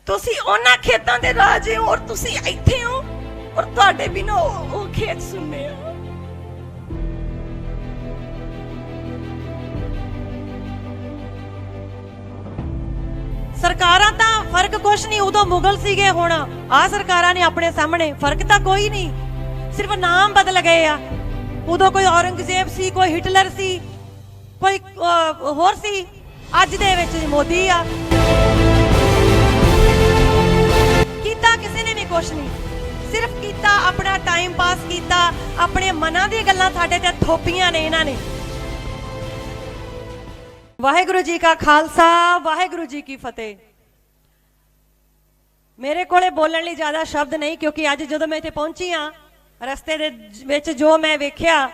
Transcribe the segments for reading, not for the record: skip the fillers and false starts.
ਤੁਸੀਂ ਉਹਨਾਂ ਖੇਤਾਂ ਦੇ ਰਾਜੇ ਹੋ ਔਰ ਤੁਸੀਂ ਇੱਥੇ ਹੋ ਔਰ ਤੁਹਾਡੇ ਬਿਨਾਂ ਉਹ ਖੇਤ ਸੁਣਨੇ ਆ। ਸਰਕਾਰਾਂ ਤਾਂ ਫਰਕ ਕੁਛ ਨਹੀਂ, ਉਦੋਂ ਮੁਗਲ ਸੀਗੇ, ਹੁਣ ਆ ਸਰਕਾਰਾਂ ਨੇ ਆਪਣੇ ਸਾਹਮਣੇ, ਫਰਕ ਤਾਂ ਕੋਈ ਨਹੀਂ, ਸਿਰਫ ਨਾਮ ਬਦਲ ਗਏ ਆ। ਉਦੋਂ ਕੋਈ ਔਰੰਗਜ਼ੇਬ ਸੀ, ਕੋਈ ਹਿਟਲਰ ਸੀ, ਕੋਈ ਹੋਰ ਸੀ, ਅੱਜ ਦੇ ਵਿੱਚ ਮੋਦੀ ਆ। ਕੀਤਾ ਕਿਸੇ ਨੇ ਵੀ ਕੁਛ ਨਹੀਂ, ਸਿਰਫ ਕੀਤਾ ਆਪਣਾ ਟਾਈਮ ਪਾਸ ਕੀਤਾ, ਆਪਣੇ ਮਨਾਂ ਦੀਆਂ ਗੱਲਾਂ ਸਾਡੇ ਤੇ ਥੋਪੀਆਂ ਨੇ ਇਹਨਾਂ ਨੇ। ਵਾਹਿਗੁਰੂ ਜੀ ਕਾ ਖਾਲਸਾ, ਵਾਹਿਗੁਰੂ ਜੀ ਕੀ ਫਤਿਹ। ਮੇਰੇ ਕੋਲੇ ਬੋਲਣ ਲਈ ਜ਼ਿਆਦਾ ਸ਼ਬਦ ਨਹੀਂ, ਕਿਉਂਕਿ ਅੱਜ ਜਦੋਂ ਮੈਂ ਇੱਥੇ ਪਹੁੰਚੀ ਆ, ਰਸਤੇ ਦੇ ਵਿੱਚ ਜੋ ਮੈਂ ਵੇਖਿਆ,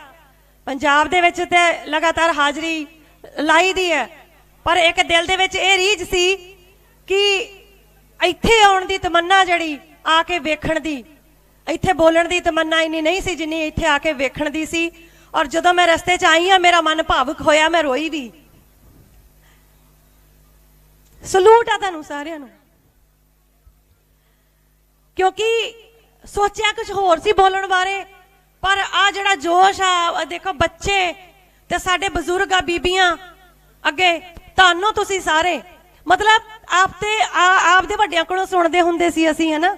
ਪੰਜਾਬ ਦੇ ਵਿੱਚ ਤੇ ਲਗਾਤਾਰ ਹਾਜ਼ਰੀ ਲਾਈ ਦੀ ਹੈ, ਪਰ ਇੱਕ ਦਿਲ ਦੇ ਵਿੱਚ ਇਹ ਰੀਝ ਸੀ ਕਿ ਇੱਥੇ ਆਉਣ ਦੀ ਤਮੰਨਾ, ਜਿਹੜੀ ਆ ਕੇ ਵੇਖਣ ਦੀ, ਇੱਥੇ ਬੋਲਣ ਦੀ ਤਮੰਨਾ ਇੰਨੀ ਨਹੀਂ ਸੀ ਜਿੰਨੀ ਇੱਥੇ ਆ ਕੇ ਵੇਖਣ ਦੀ ਸੀ। ਔਰ ਜਦੋਂ ਮੈਂ ਰਸਤੇ 'ਚ ਆਈ ਆ, ਮੇਰਾ ਮਨ ਭਾਵੁਕ ਹੋਇਆ, ਮੈਂ ਰੋਈ ਵੀ। ਸਲੂਟ ਆ ਤੁਹਾਨੂੰ ਸਾਰਿਆਂ ਨੂੰ, ਕਿਉਂਕਿ ਸੋਚਿਆ ਕੁਝ ਹੋਰ ਸੀ ਬੋਲਣ ਬਾਰੇ, ਪਰ ਆ ਜਿਹੜਾ ਜੋਸ਼ ਆ, ਦੇਖੋ ਬੱਚੇ ਤੇ ਸਾਡੇ ਬਜ਼ੁਰਗ ਆ, ਬੀਬੀਆਂ ਅੱਗੇ, ਤੁਹਾਨੂੰ ਤੁਸੀਂ ਸਾਰੇ ਮਤਲਬ ਆਪ ਦੇ ਵੱਡਿਆਂ ਕੋਲੋਂ ਸੁਣਦੇ ਹੁੰਦੇ ਸੀ ਅਸੀਂ, ਹਨਾ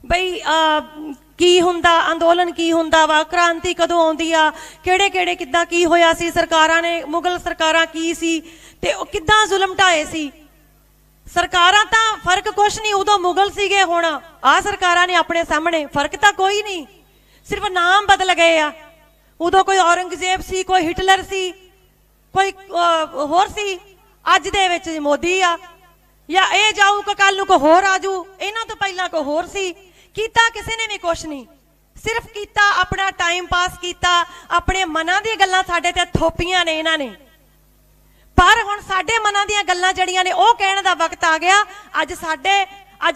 ਬਈ ਕੀ ਹੁੰਦਾ ਅੰਦੋਲਨ, ਕੀ ਹੁੰਦਾ ਵਾ, ਕ੍ਰਾਂਤੀ ਕਦੋਂ ਆਉਂਦੀ ਆ, ਕਿਹੜੇ ਕਿਹੜੇ ਕਿੱਦਾਂ ਕੀ ਹੋਇਆ ਸੀ, ਸਰਕਾਰਾਂ ਨੇ, ਮੁਗਲ ਸਰਕਾਰਾਂ ਕੀ ਸੀ ਤੇ ਉਹ ਕਿੱਦਾਂ ਜ਼ੁਲਮ ਢਾਏ ਸੀ। ਸਰਕਾਰਾਂ ਤਾਂ ਫਰਕ ਕੁਛ ਨਹੀਂ, ਉਦੋਂ ਮੁਗਲ ਸੀਗੇ, ਹੁਣ ਆ ਸਰਕਾਰਾਂ ਨੇ ਆਪਣੇ ਸਾਹਮਣੇ, ਫਰਕ ਤਾਂ ਕੋਈ ਨਹੀਂ, ਸਿਰਫ ਨਾਮ ਬਦਲ ਗਏ ਆ। ਉਦੋਂ ਕੋਈ ਔਰੰਗਜ਼ੇਬ ਸੀ, ਕੋਈ ਹਿਟਲਰ ਸੀ, ਕੋਈ ਹੋਰ ਸੀ, ਅੱਜ ਦੇ ਵਿੱਚ ਮੋਦੀ ਆ। ਜਾਂ ਇਹ ਜਾਊ ਕਿ ਕੱਲ ਨੂੰ ਕੋਈ ਹੋਰ ਆਜੂ, ਇਹਨਾਂ ਤੋਂ ਪਹਿਲਾਂ ਕੋਈ ਹੋਰ ਸੀ। ਕੀਤਾ ਕਿਸੇ ਨੇ ਵੀ ਕੁਛ ਨਹੀਂ, ਸਿਰਫ ਕੀਤਾ ਆਪਣਾ ਟਾਈਮ ਪਾਸ ਕੀਤਾ, ਆਪਣੇ ਮਨਾਂ ਦੀਆਂ ਗੱਲਾਂ ਸਾਡੇ ਤੇ ਥੋਪੀਆਂ ਨੇ ਇਹਨਾਂ ਨੇ। ਪਰ ਹੁਣ ਸਾਡੇ ਮਨਾਂ ਦੀਆਂ ਗੱਲਾਂ ਜਿਹੜੀਆਂ ਨੇ ਉਹ ਕਹਿਣ ਦਾ ਵਕਤ ਆ ਗਿਆ। ਅੱਜ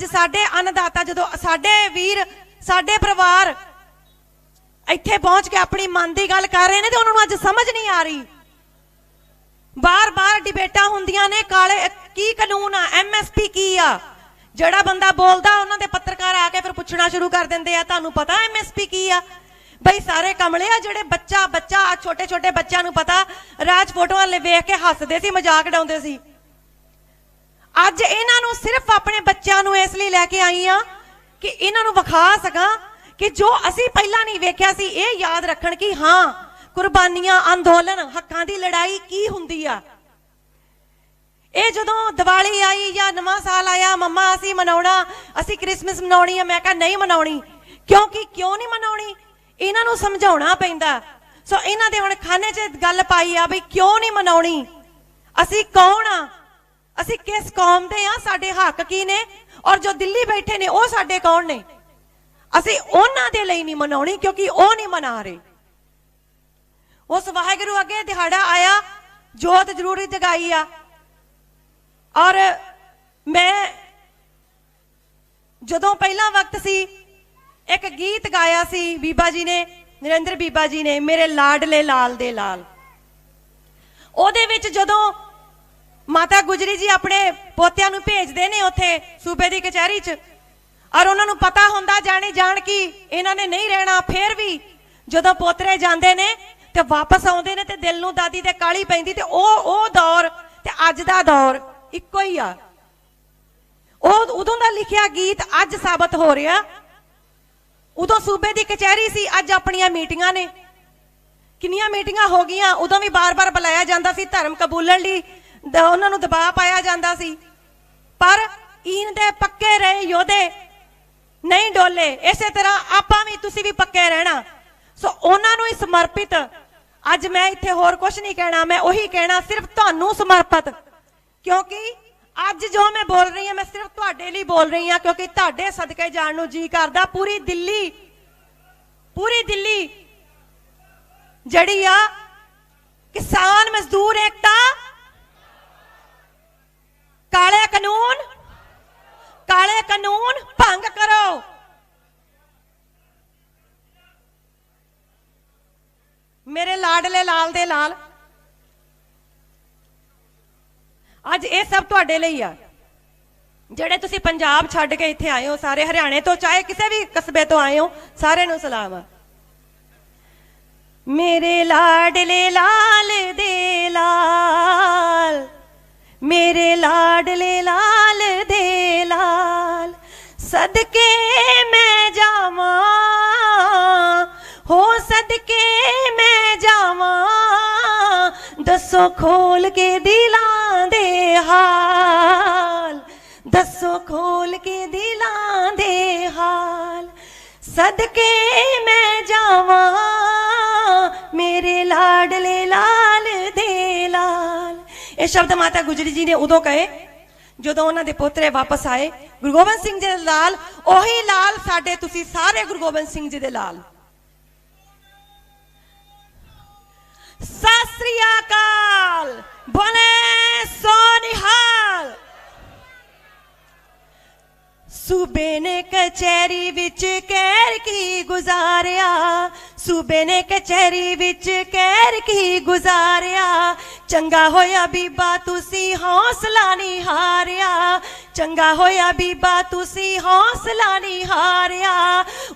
ਸਾਡੇ ਅੰਨਦਾਤਾ, ਜਦੋਂ ਸਾਡੇ ਵੀਰ, ਸਾਡੇ ਪਰਿਵਾਰ ਇੱਥੇ ਪਹੁੰਚ ਕੇ ਆਪਣੀ ਮਨ ਦੀ ਗੱਲ ਕਰ ਰਹੇ ਨੇ, ਤੇ ਉਹਨਾਂ ਨੂੰ ਅੱਜ ਸਮਝ ਨਹੀਂ ਆ ਰਹੀ। ਬਾਰ-ਬਾਰ ਡਿਬੇਟਾਂ ਹੁੰਦੀਆਂ ਨੇ, ਕਾਲੇ ਕੀ ਕਾਨੂੰਨ ਆ, MSP ਕੀ ਆ। ਜਿਹੜਾ ਬੰਦਾ ਬੋਲਦਾ, ਉਹਨਾਂ ਦੇ ਪੱਤਰਕਾਰ ਆ ਕੇ ਫਿਰ ਪੁੱਛਣਾ ਸ਼ੁਰੂ ਕਰ ਦਿੰਦੇ ਆ, ਤੁਹਾਨੂੰ ਪਤਾ MSP ਕੀ ਆ? ਬਈ ਸਾਰੇ ਕਮਲੇ ਆ, ਜਿਹੜੇ ਬੱਚਾ ਛੋਟੇ ਛੋਟੇ ਬੱਚਿਆਂ ਨੂੰ ਪਤਾ, ਰਾਜ ਫੋਟੋਆਂ ਵੇਖ ਕੇ ਹੱਸਦੇ ਸੀ, ਮਜ਼ਾਕ ਉਡਾਉਂਦੇ ਸੀ। ਅੱਜ ਇਹਨਾਂ ਨੂੰ ਸਿਰਫ ਆਪਣੇ ਬੱਚਿਆਂ ਨੂੰ ਇਸ ਲਈ ਲੈ ਕੇ ਆਈ ਆ ਕਿ ਇਹਨਾਂ ਨੂੰ ਵਿਖਾ ਸਕਾਂ ਕਿ ਜੋ ਅਸੀਂ ਪਹਿਲਾਂ ਨਹੀਂ ਵੇਖਿਆ ਸੀ, ਇਹ ਯਾਦ ਰੱਖਣ ਕਿ ਹਾਂ, ਕੁਰਬਾਨੀਆਂ, ਅੰਦੋਲਨ, ਹੱਕਾਂ ਦੀ ਲੜਾਈ ਕੀ ਹੁੰਦੀ ਆ। ਇਹ ਜਦੋਂ ਦੀਵਾਲੀ ਆਈ ਜਾਂ ਨਵਾਂ ਸਾਲ ਆਇਆ, ਮੰਮਾ ਅਸੀਂ ਮਨਾਉਣਾ, ਅਸੀਂ ਕ੍ਰਿਸਮਸ ਮਨਾਉਣੀ ਆ, ਮੈਂ ਕਿਹਾ ਨਹੀਂ ਮਨਾਉਣੀ। ਕਿਉਂ ਨਹੀਂ ਮਨਾਉਣੀ? ਇਹਨਾਂ ਨੂੰ ਸਮਝਾਉਣਾ ਪੈਂਦਾ। ਸੋ ਇਹਨਾਂ ਦੇ ਹੁਣ ਖਾਨੇ 'ਚ ਗੱਲ ਪਾਈ ਆ ਵੀ ਕਿਉਂ ਨਹੀਂ ਮਨਾਉਣੀ, ਅਸੀਂ ਕੌਣ ਆ, ਅਸੀਂ ਕਿਸ ਕੌਮ ਦੇ ਆ, ਸਾਡੇ ਹੱਕ ਕੀ ਨੇ, ਔਰ ਜੋ ਦਿੱਲੀ ਬੈਠੇ ਨੇ ਉਹ ਸਾਡੇ ਕੌਣ ਨੇ। ਅਸੀਂ ਉਹਨਾਂ ਦੇ ਲਈ ਨਹੀਂ ਮਨਾਉਣੀ ਕਿਉਂਕਿ ਉਹ ਨਹੀਂ ਮਨਾ ਰਹੇ। ਉਸ ਵਾਹਿਗੁਰੂ ਅੱਗੇ ਦਿਹਾੜਾ ਆਇਆ, ਜੋਤ ਜ਼ਰੂਰੀ ਜਗਾਈ ਆ। ਔਰ ਮੈਂ ਜਦੋਂ ਪਹਿਲਾ ਵਕਤ ਸੀ, ਇੱਕ ਗੀਤ ਗਾਇਆ ਸੀ ਬੀਬਾ ਜੀ ਨੇ, ਨਰਿੰਦਰ ਬੀਬਾ ਜੀ ਨੇ, ਮੇਰੇ ਲਾਡਲੇ ਲਾਲ ਦੇ ਲਾਲ। ਉਹਦੇ ਵਿੱਚ ਜਦੋਂ ਮਾਤਾ ਗੁਜਰੀ ਜੀ ਆਪਣੇ ਪੋਤਿਆਂ ਨੂੰ ਭੇਜਦੇ ਨੇ ਉੱਥੇ ਸੂਬੇ ਦੀ ਕਚਹਿਰੀ 'ਚ, ਔਰ ਉਹਨਾਂ ਨੂੰ ਪਤਾ ਹੁੰਦਾ ਜਾਣ ਕਿ ਇਹਨਾਂ ਨੇ ਨਹੀਂ ਰਹਿਣਾ, ਫਿਰ ਵੀ ਜਦੋਂ ਪੋਤਰੇ ਜਾਂਦੇ ਨੇ ਤੇ ਵਾਪਸ ਆਉਂਦੇ ਨੇ ਤੇ ਦਿਲ ਨੂੰ ਦਾਦੀ ਤੇ ਕਾਲੀ ਪੈਂਦੀ। ਤੇ ਉਹ ਦੌਰ ਤੇ ਅੱਜ ਦਾ ਦੌਰ ਇੱਕੋ ਹੀ ਆ। ਉਹ ਉਦੋਂ ਦਾ ਲਿਖਿਆ ਗੀਤ ਅੱਜ ਸਾਬਤ ਹੋ ਰਿਹਾ। ਉਦੋਂ ਸੂਬੇ ਦੀ ਕਚਹਿਰੀ ਸੀ, ਅੱਜ ਆਪਣੀਆਂ ਮੀਟਿੰਗਾਂ ਨੇ। ਕਿੰਨੀਆਂ ਮੀਟਿੰਗਾਂ ਹੋ ਗਈਆਂ। ਉਦੋਂ ਵੀ ਬਾਰ-ਬਾਰ ਬੁਲਾਇਆ ਜਾਂਦਾ ਸੀ, ਧਰਮ ਕਬੂਲਣ ਲਈ ਉਹਨਾਂ ਨੂੰ ਦਬਾਅ ਪਾਇਆ ਜਾਂਦਾ ਸੀ, ਪਰ ਈਨ ਦੇ ਪੱਕੇ ਰਹੇ ਯੋਧੇ ਨਹੀਂ ਡੋਲੇ। ਇਸੇ ਤਰ੍ਹਾਂ ਆਪਾਂ ਵੀ, ਤੁਸੀਂ ਵੀ ਪੱਕੇ ਰਹਿਣਾ। ਸੋ ਉਹਨਾਂ ਨੂੰ ਹੀ ਸਮਰਪਿਤ ਅੱਜ ਮੈਂ ਇੱਥੇ ਹੋਰ ਕੁਝ ਨਹੀਂ ਕਹਿਣਾ, ਮੈਂ ਉਹੀ ਕਹਿਣਾ ਸਿਰਫ ਤੁਹਾਨੂੰ ਸਮਰਪਿਤ, ਕਿਉਂਕਿ ਅੱਜ ਜੋ ਮੈਂ ਬੋਲ ਰਹੀ ਹਾਂ ਮੈਂ ਸਿਰਫ ਤੁਹਾਡੇ ਲਈ ਬੋਲ ਰਹੀ ਹਾਂ, ਕਿਉਂਕਿ ਤੁਹਾਡੇ ਸਦਕੇ ਜਾਣ ਨੂੰ ਜੀ ਕਰਦਾ। ਪੂਰੀ ਦਿੱਲੀ ਜਿਹੜੀ ਆ ਕਿਸਾਨ ਮਜ਼ਦੂਰ ਏਕਤਾ, ਕਾਲੇ ਕਾਨੂੰਨ ਭੰਗ ਕਰੋ। ਮੇਰੇ ਲਾਡਲੇ ਲਾਲ ਦੇ ਲਾਲ, ਅੱਜ ਇਹ ਸਭ ਤੁਹਾਡੇ ਲਈ ਆ। ਜਿਹੜੇ ਤੁਸੀਂ ਪੰਜਾਬ ਛੱਡ ਕੇ ਇੱਥੇ ਆਏ ਹੋ ਸਾਰੇ, ਹਰਿਆਣੇ ਤੋਂ ਚਾਹੇ ਕਿਸੇ ਵੀ ਕਸਬੇ ਤੋਂ ਆਏ ਹੋ, ਸਾਰਿਆਂ ਨੂੰ ਸਲਾਮ ਆ। ਮੇਰੇ ਲਾਡਲੇ ਲਾਲ ਦੇ ਲਾਲ, ਮੇਰੇ ਲਾਡਲੇ ਲਾਲ ਦੇ ਲਾਲ, ਸਦਕੇ मैं जावां, हो सदके मैं जावां, दसो खोल के दिलां दे हाल, दसो खोल के दिलां दे हाल, सदके मैं जावां मेरे लाडले लाल दे लाल। ये शब्द माता गुजरी जी ने उदों कहे ਜਦੋਂ ਉਹਨਾਂ ਦੇ ਪੋਤਰੇ ਵਾਪਸ ਆਏ। ਗੁਰੂ ਗੋਬਿੰਦ ਸਿੰਘ ਜੀ ਦੇ ਲਾਲ, ਉਹੀ ਲਾਲ ਸਾਡੇ ਤੁਸੀਂ ਸਾਰੇ ਗੁਰੂ ਗੋਬਿੰਦ ਸਿੰਘ ਜੀ ਦੇ ਲਾਲ। ਸਤਿ ਸ੍ਰੀ ਅਕਾਲ, ਬੋਲੇ ਸੋ ਨਿਹਾਲ। सूबे ने कचहरी विच कहर की गुजारिया, सूबे ने कचहरी विच कहर की गुजारिया, चंगा होया बीबा तुसी हौसला नहीं हारिया, चंगा होया बीबा तुसी हौसला नहीं हारिया।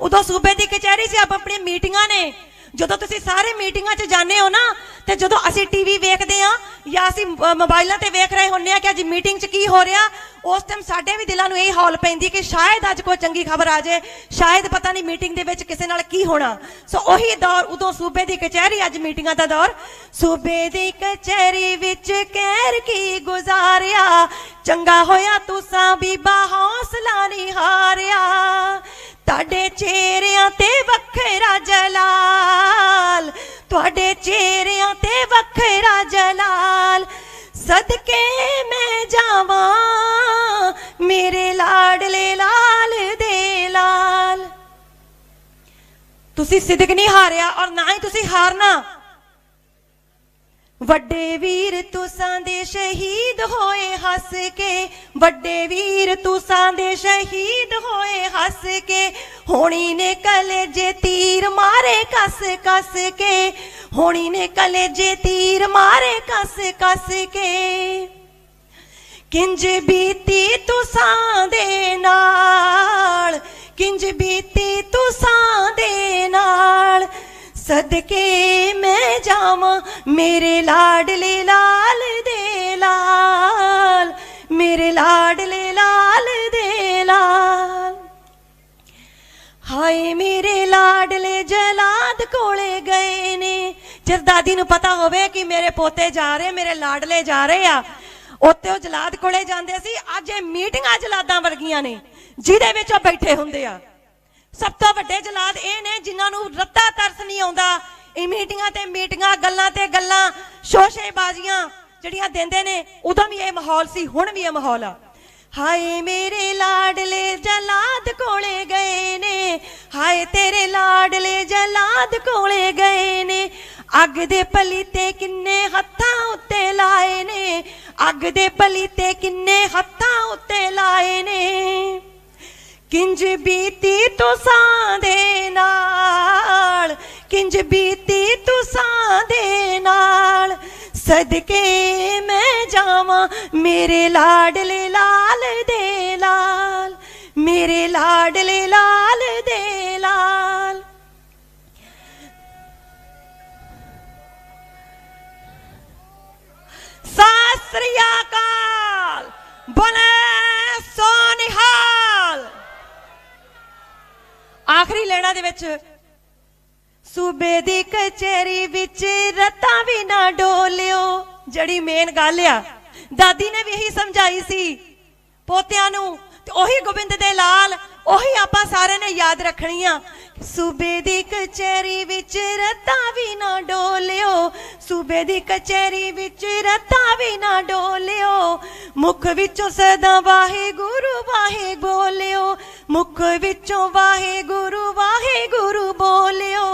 उदों सूबे की कचहरी से आप अपनी मीटिंगां ने, ਜਦੋਂ ਤੁਸੀਂ ਸਾਰੇ ਮੀਟਿੰਗਾਂ 'ਚ ਜਾਂਦੇ ਹੋ ਨਾ, ਤੇ ਜਦੋਂ ਅਸੀਂ ਟੀਵੀ ਵੇਖਦੇ ਆ ਜਾਂ ਅਸੀਂ ਮੋਬਾਈਲਾਂ ਤੇ ਵੇਖ ਰਹੇ ਹੁੰਨੇ ਆ ਕਿ ਅੱਜ ਮੀਟਿੰਗ 'ਚ ਕੀ ਹੋ ਰਿਹਾ, ਉਸ ਟਾਈਮ ਸਾਡੇ ਵੀ ਦਿਲਾਂ ਨੂੰ ਇਹ ਹੌਲ ਪੈਂਦੀ ਕਿ ਸ਼ਾਇਦ ਅੱਜ ਕੋਈ ਚੰਗੀ ਖਬਰ ਆ ਜਾਏ, ਸ਼ਾਇਦ ਪਤਾ ਨਹੀਂ ਮੀਟਿੰਗ ਦੇ ਵਿੱਚ ਕਿਸੇ ਨਾਲ ਕੀ ਹੋਣਾ। ਸੋ ਉਹੀ ਦੌਰ ਉਦੋਂ ਸੂਬੇ ਦੀ ਕਚਹਿਰੀ, ਅੱਜ ਮੀਟਿੰਗਾਂ ਦਾ ਦੌਰ। ਸੂਬੇ ਦੀ ਕਚਹਿਰੀ ਵਿੱਚ ਕਹਿਰ ਕੀ ਗੁਜ਼ਾਰਿਆ, ਚੰਗਾ ਹੋਇਆ ਤੁਸਾਂ ਬੀਬਾ ਹੌਸਲਾ ਨਹੀਂ ਹਾਰਿਆ, ਤੁਹਾਡੇ ਚਿਹਰਿਆਂ ਤੇ ਵੱਖਰਾ ਜਲਾਲ, ਤੁਹਾਡੇ ਚਿਹਰਿਆਂ ਤੇ ਵੱਖਰਾ ਜਲਾਲ, ਸਦਕੇ ਮੈਂ ਜਾਵਾਂ ਮੇਰੇ ਲਾਡਲੇ ਲਾਲ ਦੇ ਲਾਲ। ਤੁਸੀਂ ਸਿਦਕ ਨਹੀਂ ਹਾਰਿਆ ਔਰ ਨਾ ਹੀ ਤੁਸੀਂ ਹਾਰਨਾ। ਵੱਡੇ ਵੀਰ ਤੁਸਾਂ ਦੇ ਸ਼ਹੀਦ ਹੋਏ ਹੱਸ ਕੇ, ਵੱਡੇ ਵੀਰ ਤੁਸਾਂ ਦੇ ਸ਼ਹੀਦ ਹੋਏ ਹੱਸ ਕੇ, ਹੋਣੀ ਨੇ ਕਲੇਜੇ ਤੀਰ ਮਾਰੇ ਕਸ ਕਸ ਕੇ, ਹੋਣੀ ਨੇ ਕਲੇਜੇ ਤੀਰ ਮਾਰੇ ਕਸ ਕਸ ਕੇ, ਕਿੰਜ ਬੀਤੀ ਤੁਸਾਂ ਦੇ ਨਾਲ, ਕਿੰਜ ਬੀਤੀ ਤੁਸਾਂ ਦੇ ਨਾਲ, सदके मैं जावां मेरे लाडले लाल दे लाल, मेरे लाडले लाल दे लाल। हाय मेरे लाडले जलाद कोले गए ने। जब दादी नूं पता होवे कि मेरे पोते जा रहे, मेरे लाडले जा रहे आ, उत्ते ओ जलाद कोले जांदे सी। अज ये मीटिंगां जलादां वर्गियां ने जिहदे विच ओ बैठे हुंदे आ। सब तो वड्डे जलाद ये ने जिन्हां नूं रत्ता तरस नहीं आउंदा। ਇਹ ਮੀਟਿੰਗਾਂ ਤੇ ਮੀਟਿੰਗਾਂ, ਗੱਲਾਂ ਤੇ ਗੱਲਾਂ, ਸ਼ੋਸ਼ੇਬਾਜ਼ੀਆਂ ਜਿਹੜੀਆਂ ਦਿੰਦੇ ਨੇ, ਉਦੋਂ ਵੀ ਇਹ ਮਾਹੌਲ ਸੀ, ਹੁਣ ਵੀ ਇਹ ਮਾਹੌਲ ਆ। ਹਾਏ ਮੇਰੇ ਲਾਡਲੇ ਜਲਾਦ ਕੋਲੇ ਗਏ ਨੇ, ਹਾਏ ਤੇਰੇ ਲਾਡਲੇ ਜਲਾਦ ਕੋਲੇ ਗਏ ਨੇ, ਅੱਗ ਦੇ ਪਲੀਤੇ ਕਿੰਨੇ ਹੱਥਾਂ ਉੱਤੇ ਲਾਏ ਨੇ, ਅੱਗ ਦੇ ਪਲੀਤੇ ਕਿੰਨੇ ਹੱਥਾਂ ਉੱਤੇ ਲਾਏ ਨੇ, किंज बीती तुसां दे नाल, किंज बीती तुसां दे नाल, सदके मैं जावां मेरे लाडले लाल दे लाल, मेरे लाडले लाल दे लाल। सत श्री अकाल, बोले सो निहाल। आखिरी लेना दे विच सूबे दी कचहरी विच रत्ता भी ना डोलियो। जड़ी मेन गल आ, दादी ने भी यही समझाई सी पोतियां नूं, ते ओही गोबिंद दे लाल, ओही आपां सारे ने याद रखनी आ। सूबे दी कचहरी विच रत्ता भी ना डोलियो, सूबे दी कचहरी विच रत्ता भी ना डोलियो, मुख विचों सदा वाहे गुरु बोलियो, मुख विचों वाहे गुरु बोलियो,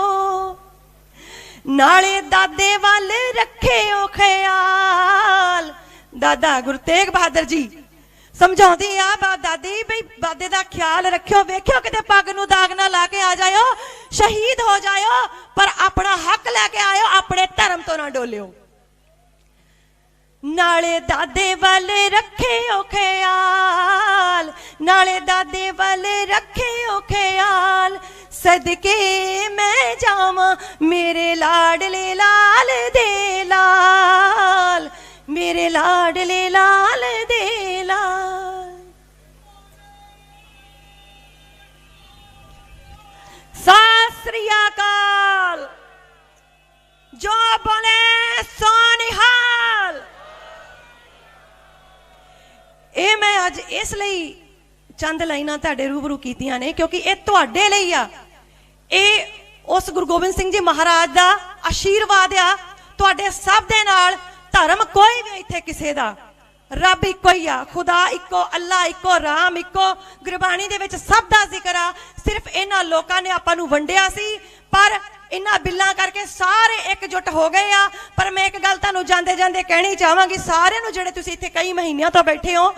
नाले दादे वाल रखियो ख्याल। दादा गुरु तेग बहादुर जी समझाउंदी आ दादी बई दादे दा ख्याल रखियो, वेखियो किते पग नूं दाग ना ला के आ जायो, शहीद हो जायो, पर अपना हक लैके आयो, अपने धर्म तो ना डोलियो। नाले दादे वाले रखे ओ ख्याल, नाले दादे वाले रखे ओ ख्याल, सदके मैं जावा मेरे लाडले लाल दे लाल, मेरे लाडले लाल दे लाल। सत श्री अकाल। जो बोले सो निहाल। ਇਹ मैं अज इसलिए चंद लाइनां तुहाडे रूबरू कीतियां ने क्योंकि ये तुहाडे लई आ। ਇਹ उस गुरु गोबिंद सिंह जी महाराज दा आशीर्वाद आ तुहाडे सब दे नाल। धर्म कोई भी इत्थे किसे दा, रब इक्को ही आ, खुदा इक्को, अल्लाह इक्को, राम इक्को, गुरबाणी दे विच सब दा जिक्र आ। सिर्फ इन्हां लोकां ने आपां नूं वंडिया सी, पर इन्हां बिल्लां करके सारे एकजुट हो गए आ। पर मैं एक गल तुहानूं जांदे जांदे कहनी चाहांगी सारिआं नूं, जिहड़े तुसीं इत्थे कई महीनिਆਂ तो बैठे हो,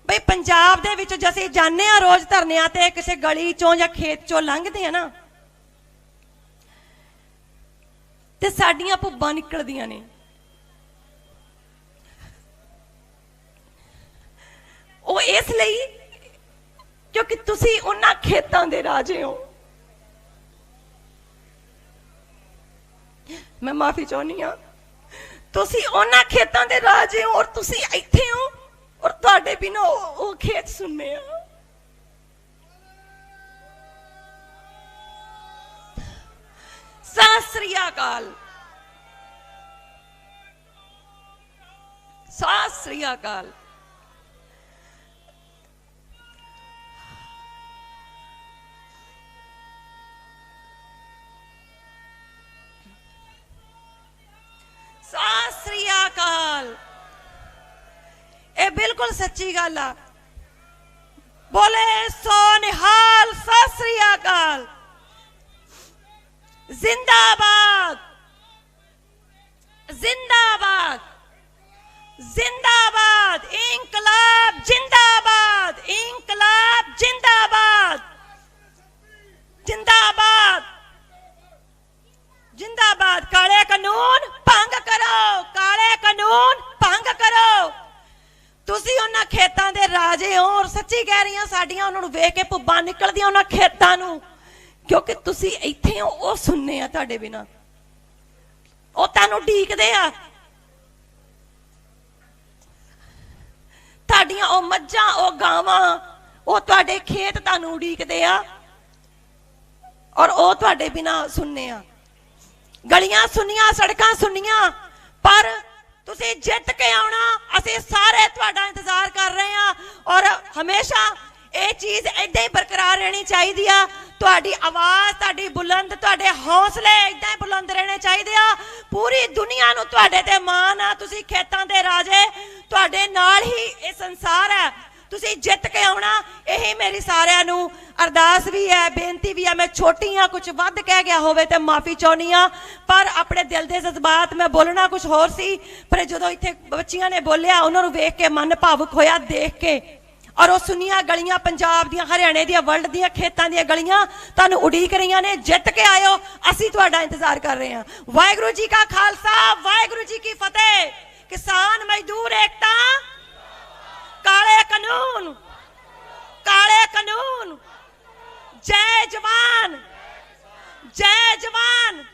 बई पंजाब दे विच जे असीं जाने आ रोज धरनिਆਂ ते किसे गली चों जां खेत चों लंघदे आ ना, ते साडीआं भुब्बां निकलदियां ने। ਉਹ ਇਸ ਲਈ क्योंकि तुसी उन्हां खेतां दे राजे हो। मैं माफी चाहनी हाँ, तुसी उन्हां खेतां दे राजे हो और तुसी इत्थे हो और तुहाडे बिना वो खेत सुनने आ। सत श्री अकाल। सत श्री अकाल। सत श्री अकाल। ये बिल्कुल सच्ची गल आ। बोले सो निहाल। सत श्री अकाल। जिंदाबाद, जिंदाबाद, जिंदाबाद। इंकलाब जिंदाबाद, इंकलाब जिंदाबाद, जिंदाबाद, जिंदाबाद। काले कानून भंग करो, काले कानून भंग करो। तुसी उन्हां खेतां दे राजे हो और सच्ची कह रही हां, साडियां उन्हां नूं वेख के भुब्बां निकलदियां उन्हां खेतां नूं, क्योंकि तुसी इत्थे हो, वो सुनने आ तुहाडे बिना, वो तुहानूं ढीकदे आ। तुहाडियां ओ मੱਝਾਂ ओ गावां वो तुहाडे खेत तुहानूं उड़ीकदे आ और वो तुहाडे बिना सुनने आ। गलियां सुनियां, सड़कां सुनियां, पर तुसी जित के आउणा, असीं सारे तुहाडा इंतजार कर रहे हैं और हमेशा ये चीज इदां ही बरकरार रहनी चाहिए आ। तुहाडी आवाज़, तुहाडी बुलंद, तुहाडे हौसले इदां ही बुलंद रहने चाहिए आ। पूरी दुनिया नूं तुहाडे ते मान आ। तुसी खेतां दे राजे, तुहाडे नाल ही ये संसार है। तुसी जित के आउणा, यही मेरी सारिआं नूं अरदास भी है, बेनती भी है। मैं छोटी हाँ, कुछ वध कह गया होवे ते माफी चाहुंदी हाँ, पर अपने दिल दे जज्बात मैं बोलना कुछ होर सी। पर जदों इत्थे बच्चियां ने बोलिया, उन्हां नूं वेख के मन भावुक होया देख के, और वो सुनिया गलियां पंजाब दियां, हरियाणे दियां, वर्ल्ड दियां खेतां दियां गलियां तुहानूं उड़ीक रहीआं ने। जित के आयो, असीं तुहाडा इंतजार कर रहे हैं। वाहिगुरू जी का खालसा, वाहिगुरू जी की फतेह। किसान मजदूर एकता, काले कानून, काले कानून। जय जवान, जय जवान।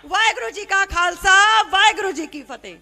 वाहिगुरू जी का खालसा, वाहिगुरू जी की फतेह।